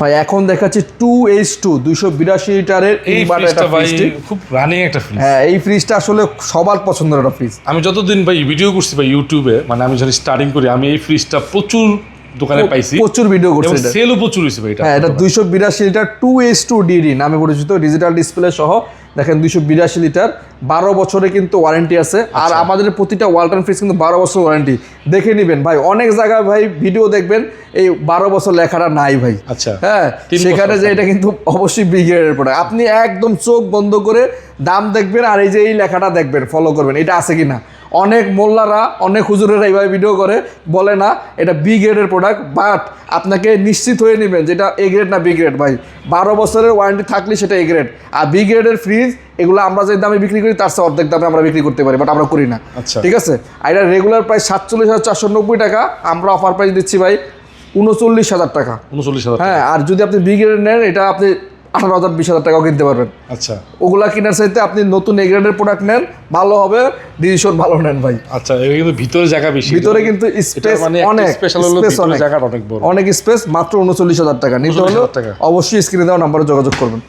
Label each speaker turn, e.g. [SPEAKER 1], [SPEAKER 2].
[SPEAKER 1] ভাই এখন দেখাচ্ছি 2H2 282 লিটারের
[SPEAKER 2] এই ফ্রিজটা ভাই খুব রানিং একটা ফ্রিজ।
[SPEAKER 1] হ্যাঁ এই ফ্রিজটা আসলে সবার পছন্দের একটা ফ্রিজ।
[SPEAKER 2] আমি যতদিন ভাই ভিডিও করছি ভাই ইউটিউবে, মানে আমি যখন স্টার্টিং করি আমি এই ফ্রিজটা প্রচুর দোকানে পাইছি,
[SPEAKER 1] প্রচুর ভিডিও করছি,
[SPEAKER 2] এবং সেলও প্রচুর হয়েছে ভাই এটা।
[SPEAKER 1] হ্যাঁ এটা 282 লিটার 2H2 DD নামে পরিচিত, ডিজিটাল ডিসপ্লে সহ। দেখেন 282 লিটার, 12 বছরে কিন্তু ওয়ারেন্টি আছে। আর আমাদের প্রতিটা ওয়ালটন ফ্রিজ কিন্তু 12 বছর ওয়ারেন্টি। দেখে নেবেন ভাই, অনেক জায়গায় ভাই ভিডিও দেখবেন এই 12 বছর লেখাটা নাই ভাই।
[SPEAKER 2] আচ্ছা
[SPEAKER 1] হ্যাঁ সেখানে যে এটা কিন্তু অবশ্যই বিগের প্রোডাক্ট। আপনি একদম চোখ বন্ধ করে দাম দেখবেন আর এই যে এই লেখাটা দেখবেন, ফলো করবেন এটা আছে কিনা। অনেক মোল্লারা অনেক হুজুরেরা এইভাবে ভিডিও করে বলে না এটা বি গ্রেডের প্রোডাক্ট, বাট আপনাকে নিশ্চিত হয়ে নেবেন যেটা এ গ্রেড না বি গ্রেড ভাই। 12 বছরের ওয়ারেন্টি থাকলে সেটা এ গ্রেড। আর বি গ্রেডের ফ্রিজ এগুলো আমরা যে দামে বিক্রি করি তার চেয়ে অর্ধেক দামে আমরা বিক্রি করতে পারি, বাট আমরা করি না।
[SPEAKER 2] আচ্ছা
[SPEAKER 1] ঠিক আছে, আর এটা রেগুলার প্রাইস 47,490 টাকা, আমরা অফার প্রাইস দিচ্ছি ভাই 39,000 টাকা।
[SPEAKER 2] 39,000।
[SPEAKER 1] হ্যাঁ আর যদি আপনি বি গ্রেড নেন এটা আপনি 18,000 20,000 টাকাও কিনতে পারবেন।
[SPEAKER 2] আচ্ছা
[SPEAKER 1] ওগুলা কেনার চাইতে আপনি নতুন এ গ্রেডের প্রোডাক্ট নেন, ভালো হবে, ডিসিশন ভালো নেন ভাই।
[SPEAKER 2] আচ্ছা এটা কিন্তু ভিতরে জায়গা বেশি,
[SPEAKER 1] ভিতরে কিন্তু স্পেস
[SPEAKER 2] মানে
[SPEAKER 1] অনেক,
[SPEAKER 2] স্পেশাল হলো
[SPEAKER 1] স্পেস
[SPEAKER 2] ভিতরে
[SPEAKER 1] অনেক,
[SPEAKER 2] জায়গাটা অনেক বড়,
[SPEAKER 1] অনেক স্পেস। মাত্র 39,000 টাকা নিতে হলে
[SPEAKER 2] 39,000 টাকা।
[SPEAKER 1] অবশ্যই স্ক্রিনে দেওয়া নাম্বারে যোগাযোগ করবেন।